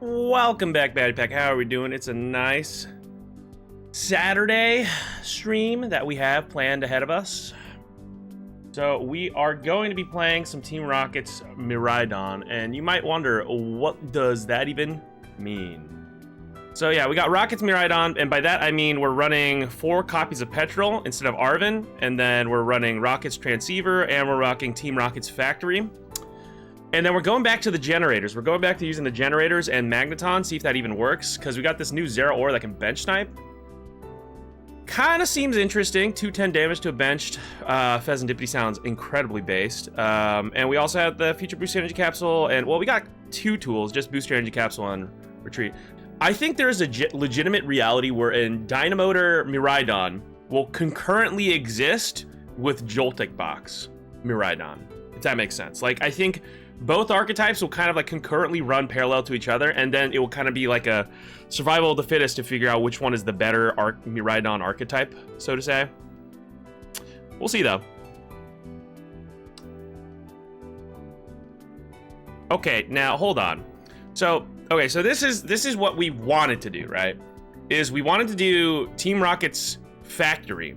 Welcome back, Batty Pack. How are we doing? It's a nice Saturday stream that we have planned ahead of us. So we are going to be playing some Team Rocket's Miraidon, and you might wonder, what does that even mean? So yeah, we got Rocket's Miraidon, and by that I mean we're running 4 copies of Petrel instead of Arven, and then we're running Rocket's Transceiver, and we're rocking Team Rocket's Factory. And then we're going back to the generators. We're going back to using the generators and Magneton, see if that even works, because we got this new Zeraora that can bench snipe. Kind of seems interesting. 210 damage to a benched. Fezandipiti sounds incredibly based. And we also have the Future Boost Energy Capsule, and well, we got 2 tools, just Boost Energy Capsule and Retreat. I think there is a legitimate reality wherein Dynamotor Miraidon will concurrently exist with Joltik Box Miraidon, if that makes sense. Like, I think both archetypes will kind of like concurrently run parallel to each other, and then it will kind of be like a survival of the fittest to figure out which one is the better Miraidon archetype, so to say. We'll see though. Okay, now hold on. So, okay, so this is what we wanted to do, right? Is we wanted to do Team Rocket's Factory.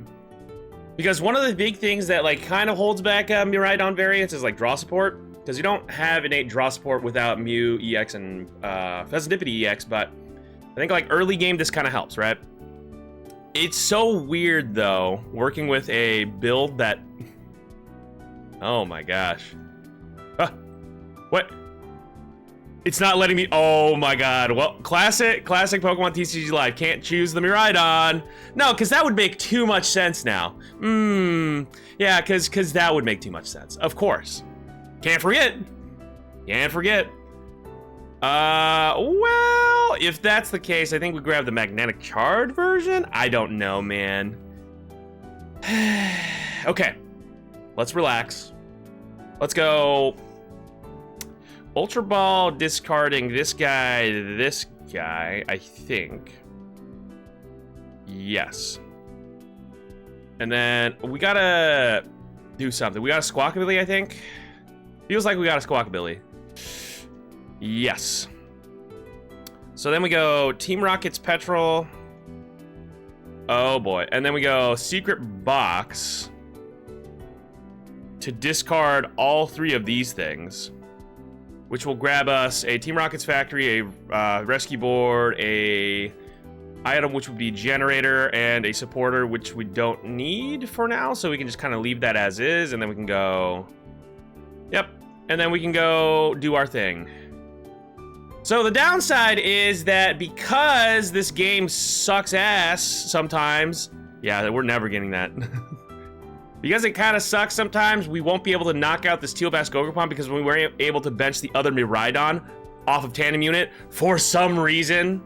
Because one of the big things that like kind of holds back Miraidon variants is like draw support. Because you don't have innate draw support without Mew EX and Fezandipiti EX, but I think like early game this kind of helps, right? It's so weird though, working with a build that... Oh my gosh. What? It's not letting me... Oh my god. Well, classic Pokemon TCG Live. Can't choose the Miraidon. No, because that would make too much sense now. Yeah, because that would make too much sense. Of course. Can't forget. Well, if that's the case, I think we grab the magnetic charge version. I don't know, man. Okay, let's relax. Let's go. Ultra Ball discarding this guy, I think. Yes. And then we gotta do something. We got a Squawkabilly, I think. Feels like we got a Squawkabilly. Yes. So then we go Team Rocket's Petrel. Oh boy. And then we go Secret Box to discard all 3 of these things, which will grab us a Team Rocket's Factory, a Rescue Board, a item which would be Generator, and a Supporter, which we don't need for now, so we can just kind of leave that as is, and then we can go... Yep, and then we can go do our thing. So the downside is that because this game sucks ass sometimes, yeah, we're never getting that. Because it kind of sucks sometimes, we won't be able to knock out this Teal Bass Gogapon because we weren't able to bench the other Miraidon off of Tandem Unit for some reason.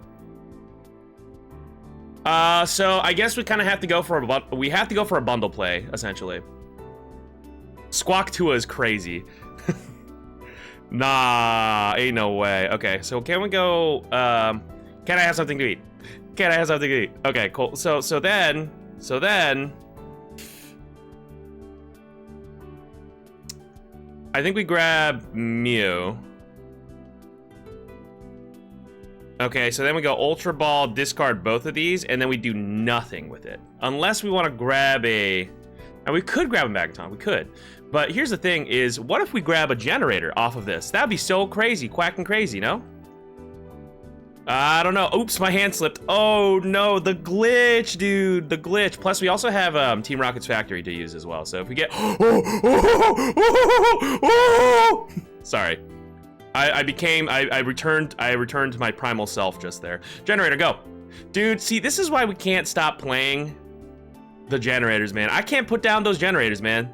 So I guess we kind of have to go for a bundle play, essentially. Squawk Tua is crazy. Nah, ain't no way. Okay, so can we go, can I have something to eat? Can I have something to eat? Okay, cool. So then, I think we grab Mew. Okay, so then we go Ultra Ball, discard both of these, and then we do nothing with it. Unless we want to grab a... And we could grab a Magneton, we could. But here's the thing is, what if we grab a Generator off of this? That'd be so crazy, quacking crazy, no? I don't know. Oops, my hand slipped. Oh no, the glitch, dude, the glitch. Plus, we also have Team Rocket's Factory to use as well. So if we get... Sorry. I returned to my primal self just there. Generator, go. Dude, see, this is why we can't stop playing the generators, man. I can't put down those generators, man.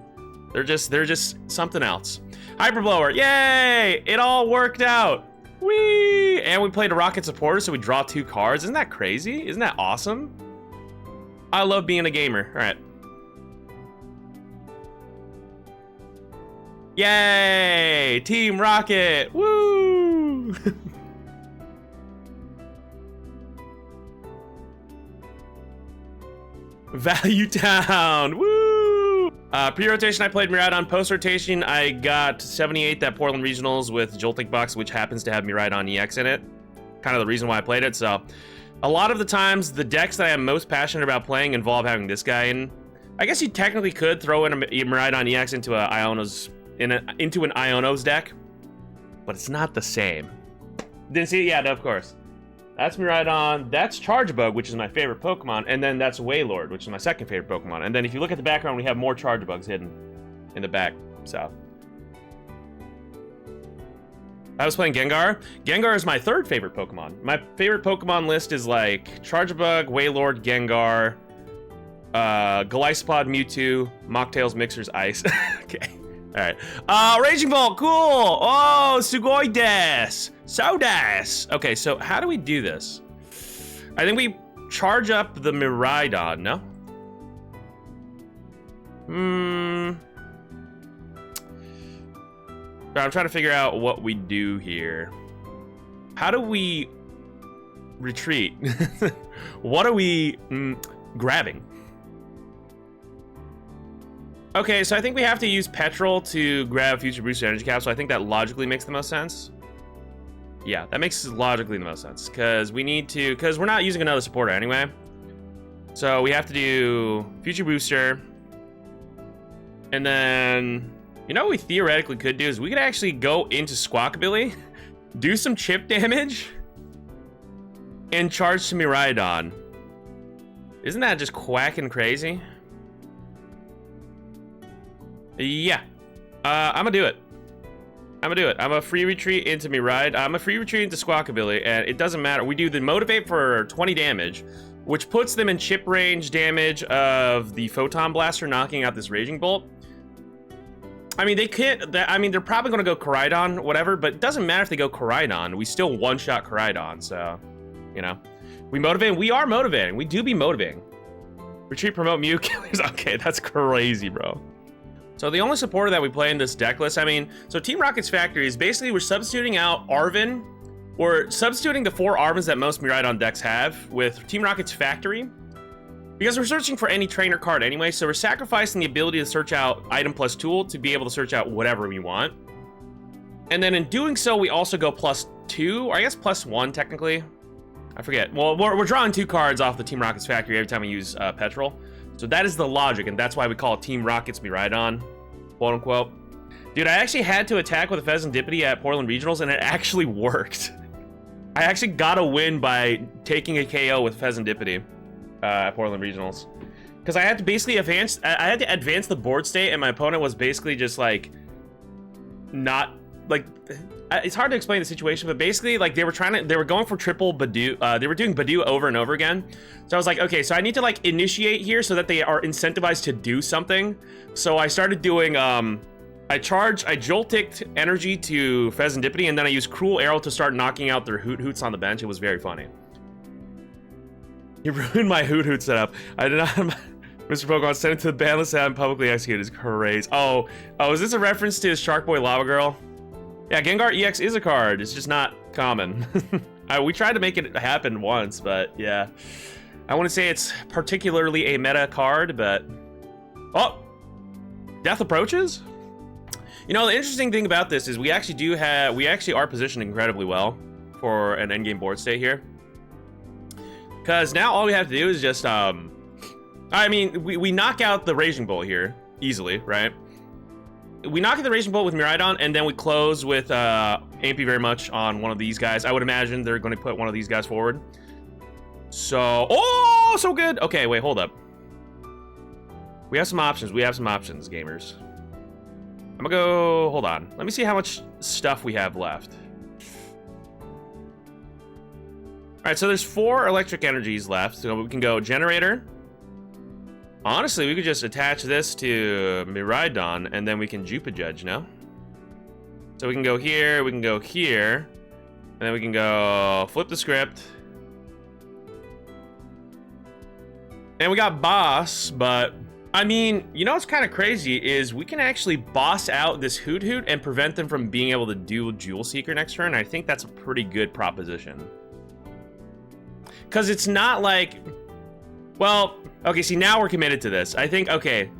They're just something else. Hyper Blower, yay! It all worked out. Whee! And we played a Rocket Supporter, so we draw 2 cards. Isn't that crazy? Isn't that awesome? I love being a gamer. All right. Yay! Team Rocket! Woo! Value Town! Woo! Pre-rotation, I played Miraidon. Post-rotation, I got 78 at Portland Regionals with Joltik Box, which happens to have Miraidon EX in it. kind of the reason why I played it. So a lot of the times, the decks that I am most passionate about playing involve having this guy in. I guess you technically could throw in a Miraidon EX into an Iono's deck, but it's not the same. Didn't see it? Yeah, no, of course. That's Miraidon. That's Charjabug, which is my favorite Pokemon, and then that's Wailord, which is my second favorite Pokemon. And then if you look at the background, we have more Charjabugs hidden in the back. So I was playing Gengar. Gengar is my third favorite Pokemon. My favorite Pokemon list is like Charjabug, Wailord, Gengar, Golisopod, Mewtwo, Mocktails, Mixers, Ice. Okay. Alright. Raging Bolt, cool! Oh, sugoi desu! So desu! Okay, so how do we do this? I think we charge up the Miraidon, no? I'm trying to figure out what we do here. How do we retreat? What are we grabbing? Okay, so I think we have to use Petrel to grab Future Booster Energy Capsule. I think that logically makes the most sense. Yeah, that makes logically the most sense. Because we need to... Because we're not using another supporter anyway. So we have to do Future Booster. And then... You know what we theoretically could do is we could actually go into Squawkabilly, do some chip damage, and charge to Miraidon. Isn't that just quacking crazy? Yeah. I'm gonna do it. I'm a free retreat into Miraidon. I'm a free retreat into Squawkabilly, and it doesn't matter. We do the Motivate for 20 damage, which puts them in chip range damage of the Photon Blaster knocking out this Raging Bolt. I mean, they can't... I mean, they're probably going to go Koraidon, whatever, but it doesn't matter if they go Koraidon. We still one-shot Koraidon, so, you know. We motivate. We are motivating. We do be motivating. Retreat, promote, Mew, killers. Okay, that's crazy, bro. So the only supporter that we play in this deck list, I mean, so Team Rocket's Factory is basically we're substituting out Arven. We're substituting the 4 Arvens that most Miraidon decks have with Team Rocket's Factory. Because we're searching for any trainer card anyway, so we're sacrificing the ability to search out item plus tool to be able to search out whatever we want. And then in doing so, we also go +2, or I guess +1 technically. I forget. Well, we're drawing 2 cards off the Team Rocket's Factory every time we use Petrel. So that is the logic, and that's why we call it Team Rocket's Miraidon, quote unquote. Dude, I actually had to attack with a Fezandipiti at Portland Regionals, and it actually worked. I actually got a win by taking a KO with Fezandipiti. At Portland Regionals, because I had to basically advance. I had to advance the board state, and my opponent was basically just like, not like. It's hard to explain the situation, but basically, like they were going for triple Badoo. They were doing Badoo over and over again. So I was like, okay, so I need to like initiate here so that they are incentivized to do something. So I started doing. I Jolticked energy to Fezandipiti, and then I used Cruel Arrow to start knocking out their Hoots on the bench. It was very funny. You ruined my Hoot setup. I did not. Mr. Pokemon sent it to the ban list and publicly executed. Is crazy. Oh, is this a reference to Shark Boy Lava Girl? Yeah, Gengar EX is a card. It's just not common. We tried to make it happen once, but yeah. I wouldn't say it's particularly a meta card, but... Oh! Death approaches? You know, the interesting thing about this is we actually are positioned incredibly well for an endgame board state here. Because now all we have to do is just, I mean, we knock out the Raging Bolt here, easily, right? We knock out the Raging Bolt with Miraidon, and then we close with, Ampy very much on one of these guys. I would imagine they're going to put one of these guys forward. So, oh, so good! Okay, wait, hold up. We have some options, gamers. I'm gonna go, hold on. Let me see how much stuff we have left. Alright, so there's 4 electric energies left, so we can go Generator. Honestly, we could just attach this to Miraidon, and then we can Jupa Judge, no? So we can go here, and then we can go flip the script. And we got Boss, but, I mean, you know what's kind of crazy is we can actually boss out this Hoot and prevent them from being able to do Jewel Seeker next turn. I think that's a pretty good proposition. Because it's not like, well, okay, see, now we're committed to this. I think, okay,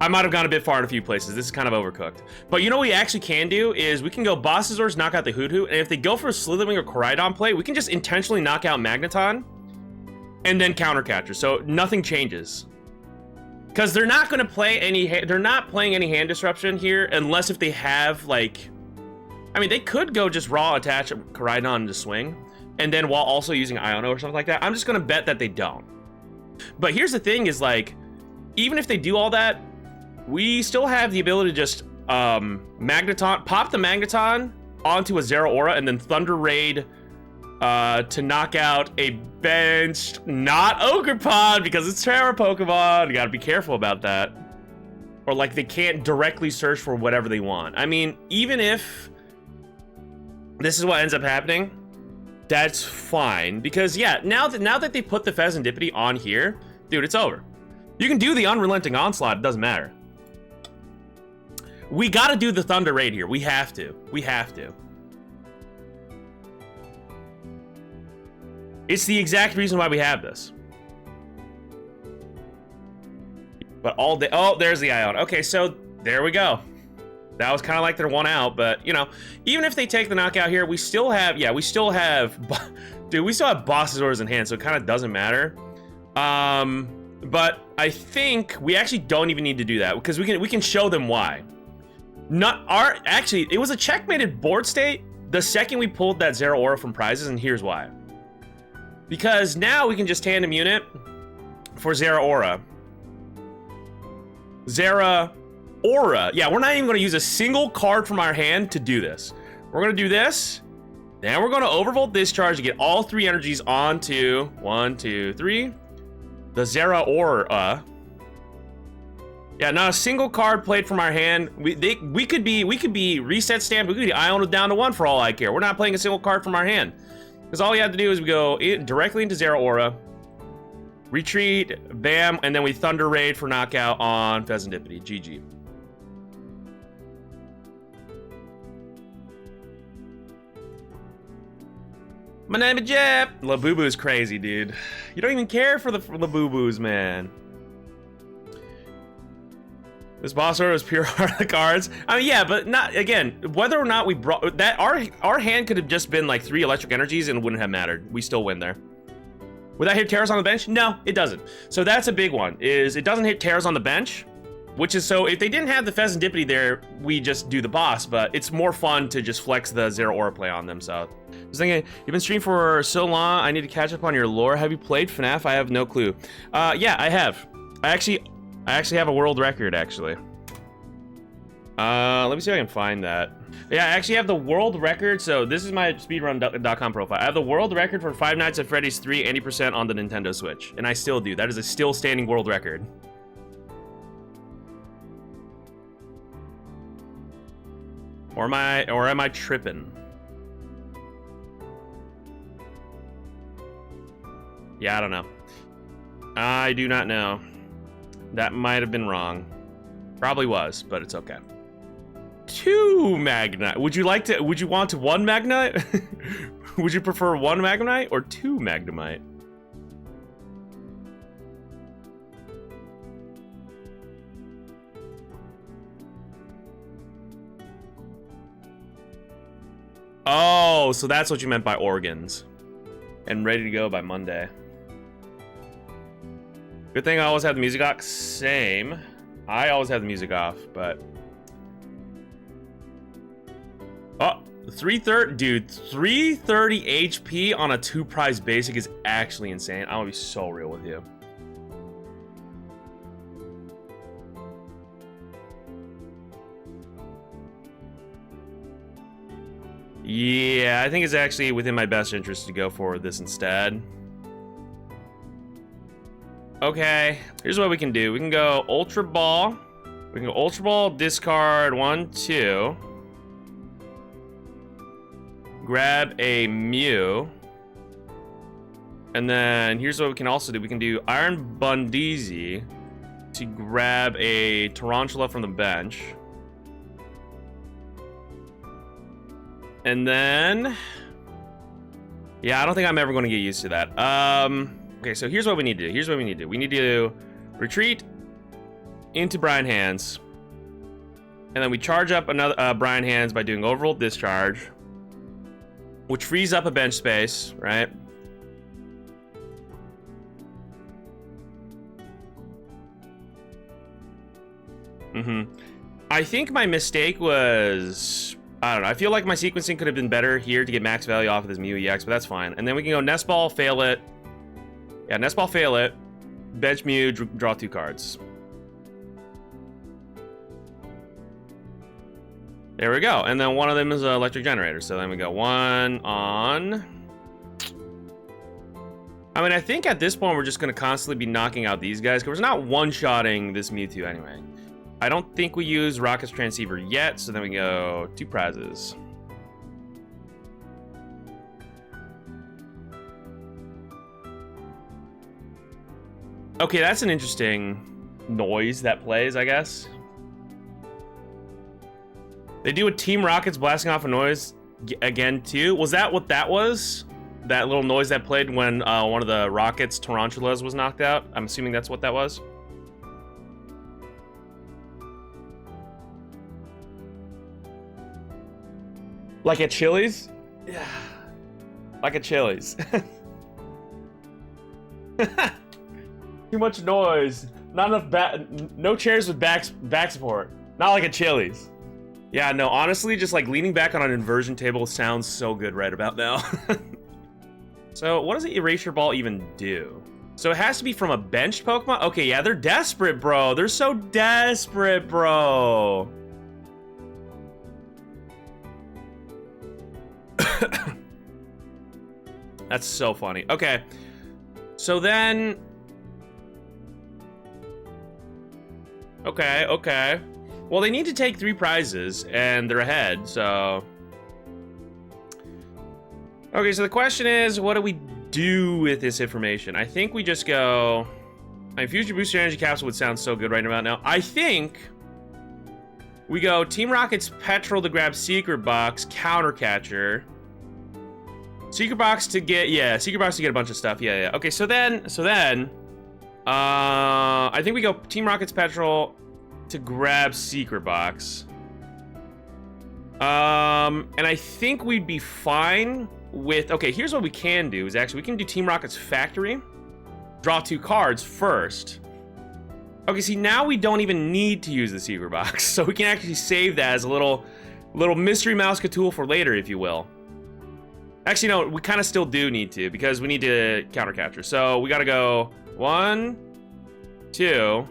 I might have gone a bit far in a few places. This is kind of overcooked. But you know what we actually can do is we can go Bossasaurus, knock out the Hoot-Hoot, and if they go for a Slitherwing or Miraidon play, we can just intentionally knock out Magneton and then counter catcher, so nothing changes. Because they're not going to play any, they're not playing any hand disruption here unless if they have like, I mean, they could go just raw attach Miraidon to swing, and then while also using Iono or something like that. I'm just going to bet that they don't. But here's the thing is like, even if they do all that, we still have the ability to just Magneton, pop the Magneton onto a Zeraora and then Thunder Raid to knock out a benched, not Ogerpon, because it's Terra Pokemon. You gotta be careful about that. Or like they can't directly search for whatever they want. I mean, even if this is what ends up happening, that's fine. Because yeah, now that they put the Fezandipiti on here, dude, it's over. You can do the Unrelenting Onslaught, it doesn't matter. We gotta do the Thunder Raid here. We have to. We have to. It's the exact reason why we have this. But all day. Oh, there's the Ion. Okay, so there we go. That was kind of like their one out, but you know, even if they take the knockout here, we still have, yeah, we still have, dude, we still have Bossasaurus in hand, so it kind of doesn't matter. But I think we actually don't even need to do that because we can show them why. Actually, it was a checkmated board state the second we pulled that Zeraora from prizes, and here's why. Because now we can just tandem unit for Zeraora. Zeraora. Yeah, we're not even going to use a single card from our hand to do this. We're going to do this. Then we're going to Overvolt Discharge to get all three energies onto 1, 2, 3. The Zeraora. Yeah, not a single card played from our hand. We could be reset stamped. We could be Iono down to 1 for all I care. We're not playing a single card from our hand. Because all we have to do is we go directly into Zeraora, retreat, bam, and then we Thunder Raid for knockout on Fezandipiti. GG. My name is Jeff. Labubu's crazy, dude. You don't even care for the Labubus, man. This boss order is pure art of cards. I mean, yeah, but not again. Whether or not we brought that, our hand could have just been like 3 electric energies and it wouldn't have mattered. We still win there. Would that hit Terras on the bench? No, it doesn't. So that's a big one. Is it doesn't hit Terras on the bench, which is so if they didn't have the Fezandipiti there, we just do the boss. But it's more fun to just flex the Zeraora play on them. So just thinking, you've been streaming for so long. I need to catch up on your lore. Have you played FNAF? I have no clue. Yeah, I have. I actually have a world record, actually. Let me see if I can find that. Yeah, I actually have the world record. So this is my speedrun.com profile. I have the world record for Five Nights at Freddy's 3, 80% on the Nintendo Switch. And I still do. That is a still standing world record. Or am I tripping? Yeah, I don't know. I do not know. That might have been wrong. Probably was, but it's okay. 2 Magnemite. Would you want 1 Magnemite? Would you prefer 1 Magnemite or 2 Magnemite? Oh, so that's what you meant by organs. And ready to go by Monday. Good thing I always have the music off. Same. I always have the music off, but... Oh, 330, dude, 330 HP on a 2-prize basic is actually insane. I'm gonna be so real with you. Yeah, I think it's actually within my best interest to go for this instead. Okay, here's what we can do. We can go Ultra Ball. We can go Ultra Ball, discard 1, 2. Grab a Mew. And then here's what we can also do. We can do Iron Bundeezy to grab a Tarantula from the bench. And then... yeah, I don't think I'm ever going to get used to that. Okay, so here's what we need to do. We need to retreat into Brine Hands. And then we charge up another Brine Hands by doing Overvolt Discharge, which frees up a bench space, right? I think my mistake was, I don't know, I feel like my sequencing could have been better here to get max value off of this Mew EX, but that's fine. And then we can go Nest Ball, fail it. Yeah, Nest Ball, fail it. Bench Mew, draw 2 cards. There we go. And then one of them is an Electric Generator. So then we go 1 on. I mean, I think at this point we're just going to constantly be knocking out these guys because we're not one-shotting this Mewtwo anyway. I don't think we use Rocket's Transceiver yet, so then we go 2 prizes. Okay, that's an interesting noise that plays, I guess. They do a Team Rocket's blasting off a noise again, too. Was that what that was? That little noise that played when one of the Rocket's Tarantulas was knocked out? I'm assuming that's what that was. Like at Chili's? Yeah. Like at Chili's. Too much noise. Not enough no chairs with back support. Not like at Chili's. Yeah, no, honestly, just like leaning back on an inversion table sounds so good right about now. So what does the Erasure Ball even do? So it has to be from a benched Pokemon? Okay, yeah, they're desperate, bro. They're so desperate, bro. That's so funny. Okay. So then... Okay. Well, they need to take 3 prizes, and they're ahead, so... Okay, so the question is, what do we do with this information? I think we just go... I mean, Future Booster Energy Capsule would sound so good right about now. I think... we go Team Rocket's Petrel to grab Secret Box, Counter Catcher. Secret Box to get... Yeah, Secret Box to get a bunch of stuff. Yeah. Okay, so then... I think we go Team Rocket's Petrel to grab Secret Box. And I think we'd be fine with... Okay, here's what we can do. Is actually, we can do Team Rocket's Factory. Draw 2 cards first. Okay, see, now we don't even need to use the Secret Box. So we can actually save that as a little Mystery Mouse tool for later, if you will. Actually, no, we kind of still do need to, because we need to Counter Catcher. So we gotta go 1, 2...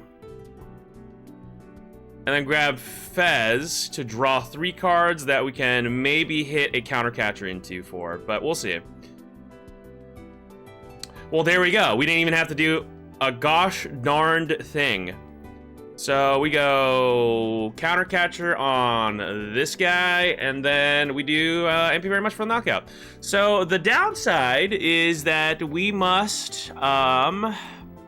and then grab Fez to draw 3 cards that we can maybe hit a Counter Catcher into for, but we'll see. Well, there we go. We didn't even have to do a gosh darned thing. So we go Counter Catcher on this guy, and then we do MP very much for the knockout. So the downside is that we must...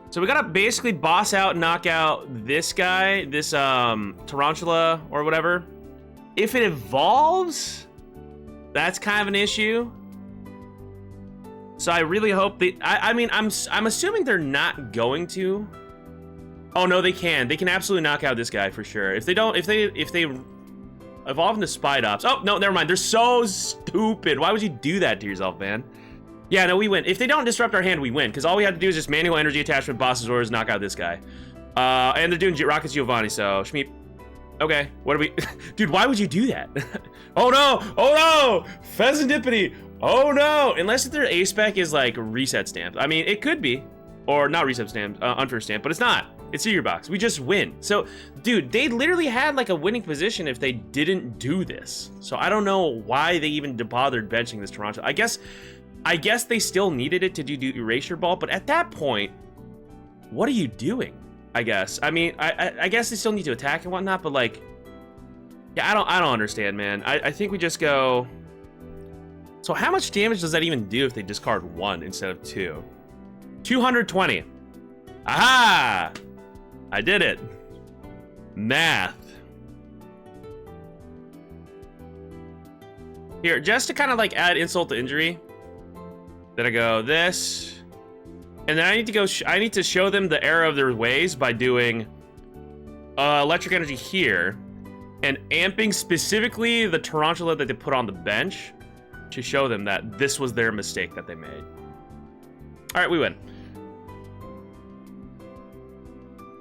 So we gotta basically boss out and knock out this guy, this Tarantula or whatever. If it evolves, that's kind of an issue. So I really hope they... I mean, I'm assuming they're not going to. Oh no, they can. They can absolutely knock out this guy for sure. If they don't, if they evolve into Spidops. Oh no, never mind. They're so stupid. Why would you do that to yourself, man? Yeah, no, we win. If they don't disrupt our hand, we win. Because all we have to do is just manual energy attachment, boss's orders, knock out this guy. And they're doing Rocket Giovanni, so Shmeep. Okay, what are we... Dude, why would you do that? Oh no! Oh no! Fezandipiti! Oh no! Unless their A-Spec is like reset stamped. I mean, it could be. Or not reset stamped, unfair stamped, but it's not. It's Secret Box. We just win. So, dude, they literally had like a winning position if they didn't do this. So I don't know why they even bothered benching this Tarantula. I guess they still needed it to do Erasure Ball, but at that point, what are you doing? I guess. I mean, I guess they still need to attack and whatnot, but like, yeah, I don't understand, man. I think we just go. So how much damage does that even do if they discard 1 instead of 2? 220. Aha! I did it. Math. Here, just to kind of like add insult to injury. Then I go this, and then I need to go. I need to show them the error of their ways by doing electric energy here and amping specifically the tarantula that they put on the bench to show them that this was their mistake that they made. All right, we win.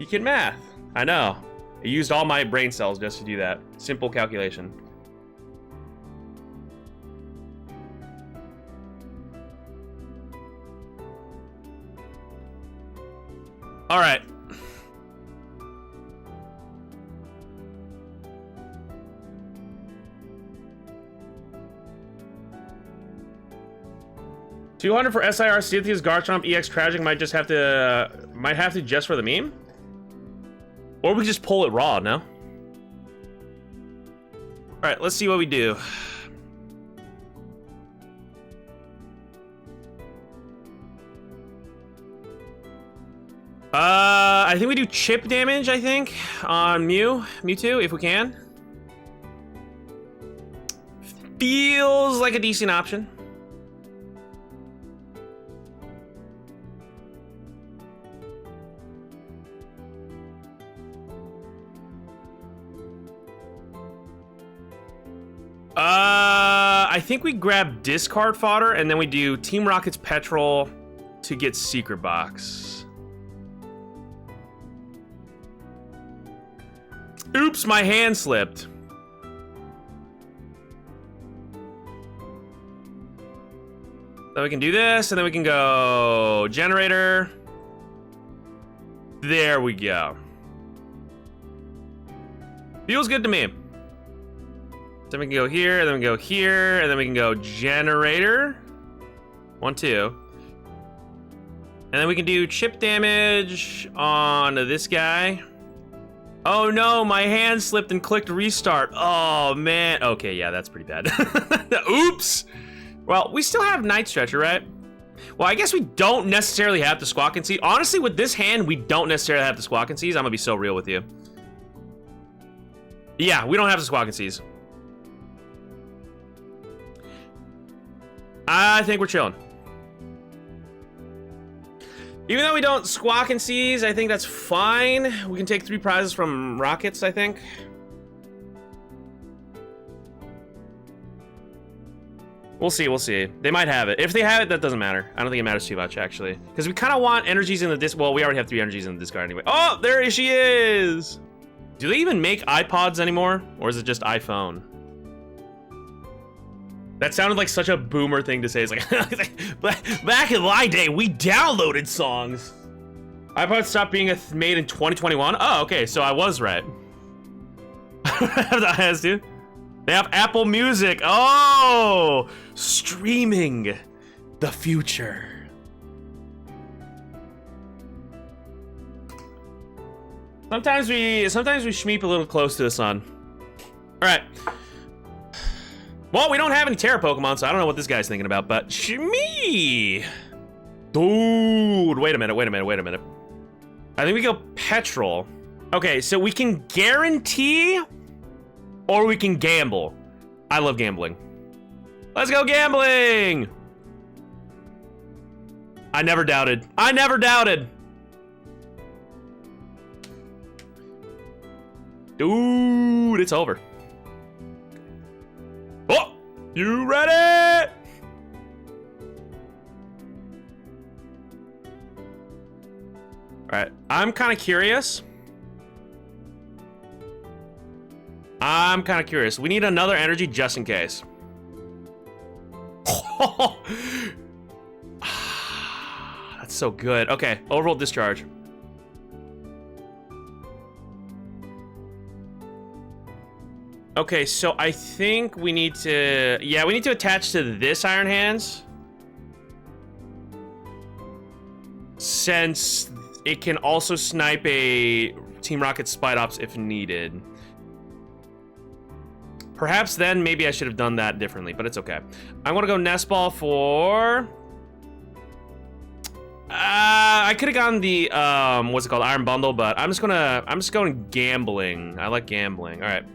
You can math. I know. I used all my brain cells just to do that. Simple calculation. All right. $200 for SIR Cynthia's Garchomp EX Tragic might have to just for the meme. Or we just pull it raw, no? Alright, let's see what we do. I think we do chip damage, I think, on Mewtwo, if we can. Feels like a decent option. I think we grab discard fodder and then we do Team Rocket's Petrel to get Secret Box. Oops, my hand slipped. Then we can do this and then we can go Generator. There we go. Feels good to me. Then we can go here, and then we go here, and then we can go Generator. 1, 2. And then we can do chip damage on this guy. Oh no, my hand slipped and clicked restart. Oh man. Okay, yeah, that's pretty bad. Oops. Well, we still have Night Stretcher, right? Well, I guess we don't necessarily have the Squawk and Seize. Honestly, with this hand, we don't necessarily have the Squawk and Seize. I'm gonna be so real with you. Yeah, we don't have the Squawk and Seize. I think we're chilling. Even though we don't Squawk and Seize, I think that's fine. We can take 3 prizes from Rockets, I think. We'll see, we'll see. They might have it. If they have it, that doesn't matter. I don't think it matters too much, actually. Because we kind of want energies in the disc. Well, we already have 3 energies in the discard anyway. Oh, there she is! Do they even make iPods anymore? Or is it just iPhone? That sounded like such a boomer thing to say. It's like, back in my day, we downloaded songs. iPods stopped being made in 2021? Oh, okay, so I was right. That has to. They have Apple Music. Oh, streaming the future. Sometimes we shmeep a little close to the sun. All right. Well, we don't have any Terra Pokemon, so I don't know what this guy's thinking about, but Shmee! Dude, wait a minute. I think we go Petrel. Okay, so we can guarantee or we can gamble. I love gambling. Let's go gambling! I never doubted. Dude, it's over. Oh, you ready? All right, I'm kind of curious. We need another energy just in case. That's so good. Okay, overall discharge. Okay, so I think we need to... Yeah, we need to attach to this Iron Hands. Since it can also snipe a Team Rocket Spite Ops if needed. Perhaps then maybe I should have done that differently, but it's okay. I want to go Nest Ball for... I could have gone the what's it called, Iron Bundle, but I'm just going gambling. I like gambling. All right.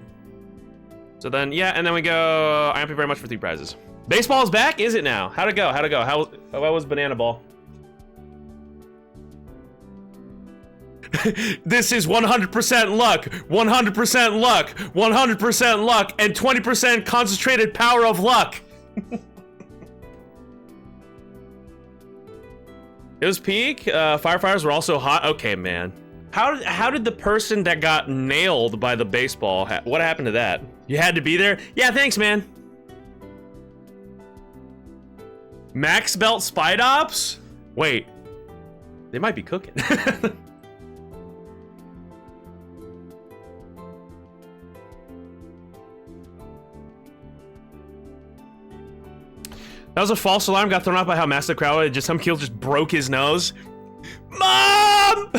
So then, yeah, and then we go. Thank you very much for 3 prizes. Baseball's back, is it now? How'd it go? How was Banana Ball? This is 100% luck, 100% luck, 100% luck, and 20% concentrated power of luck. It was peak. Firefighters were also hot. Okay, man. How did the person that got nailed by the baseball, what happened to that? You had to be there? Yeah, thanks, man. Max Belt Spidops? Wait. They might be cooking. That was a false alarm. Got thrown out by how massive the crowd was. Just some kid just broke his nose. Mom!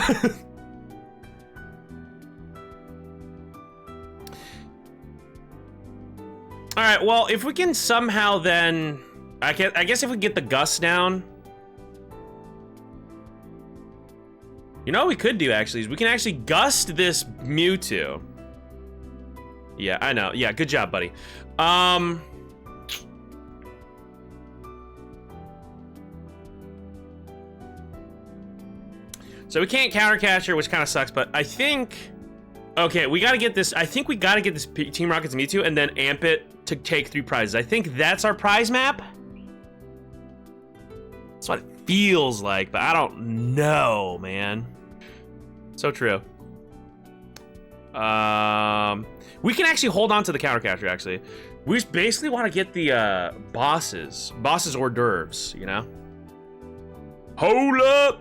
All right. Well, if we can somehow then, I guess if we get the gust down. You know what we could do actually is we can actually gust this Mewtwo. Yeah, I know. Yeah, good job, buddy. So we can't counter catcher, which kind of sucks, but I think... Okay, we gotta get this... I think we gotta get this Team Rocket's Mewtwo and then amp it to take 3 prizes. I think that's our prize map. That's what it feels like, but I don't know, man. So true. We can actually hold on to the counter catcher, actually. We just basically want to get the bosses hors d'oeuvres, you know? Hold up!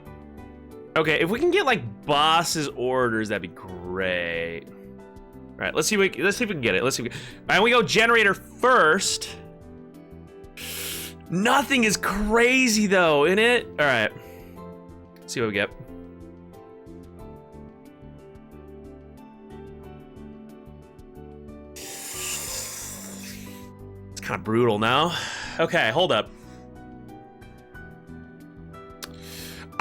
Okay, if we can get like bosses orders, that'd be great. All right, let's see if we can get it. Let's see. All right, we go generator first. Nothing is crazy though, in it. All right, let's see what we get. It's kind of brutal now. Okay, hold up.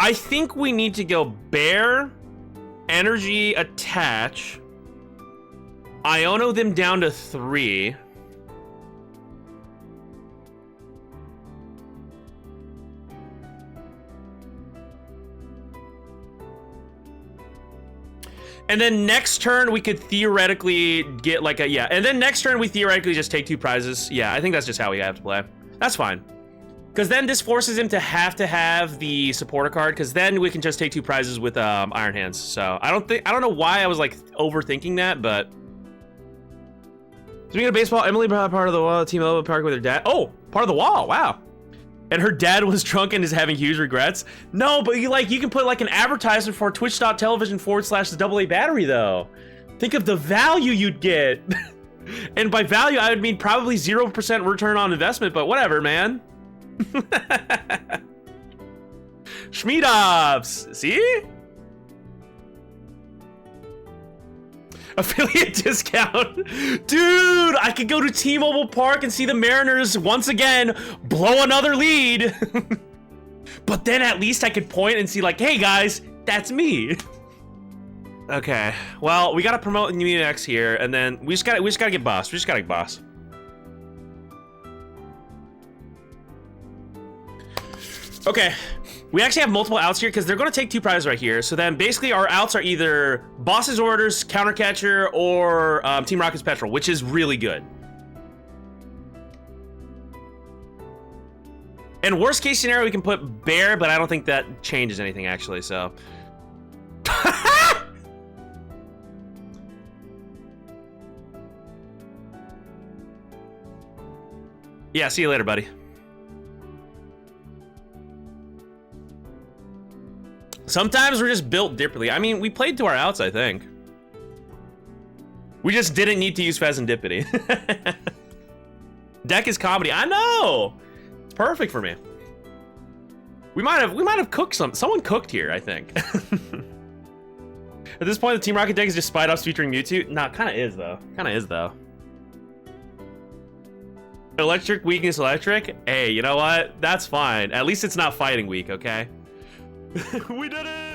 I think we need to go Bear, Energy Attach, Iono them down to 3. And then next turn we could theoretically get like a, yeah, and then next turn we theoretically just take 2 prizes. Yeah, I think that's just how we have to play. That's fine. Because then this forces him to have the supporter card, because then we can just take 2 prizes with Iron Hands. So I don't know why I was like overthinking that, but speaking of baseball, Emily brought part of the wall team Elbow Park with her dad. Oh, part of the wall, wow. And her dad was drunk and is having huge regrets. No, but you can put like an advertisement for twitch.tv/AA battery though. Think of the value you'd get. And by value, I would mean probably 0% return on investment, but whatever, man. Schmeedops, see? Affiliate discount. Dude, I could go to T-Mobile Park and see the Mariners once again blow another lead. But then at least I could point and see like, hey guys, that's me. Okay, well, we gotta promote New X here, and then we just gotta get boss. We just gotta get boss. Okay, we actually have multiple outs here because they're going to take 2 prizes right here. So then basically our outs are either Boss's Orders, Counter Catcher, or Team Rocket's Petrel, which is really good. And worst case scenario, we can put Bear, but I don't think that changes anything actually, so. Yeah, see you later, buddy. Sometimes we're just built differently. I mean, we played to our outs, I think. We just didn't need to use Fezandipiti. Deck is comedy. I know! It's perfect for me. We might have cooked someone cooked here, I think. At this point, the Team Rocket deck is just Spidops featuring Mewtwo. Nah, kinda is though. Electric, weakness, electric. Hey, you know what? That's fine. At least it's not fighting weak, okay? We did it!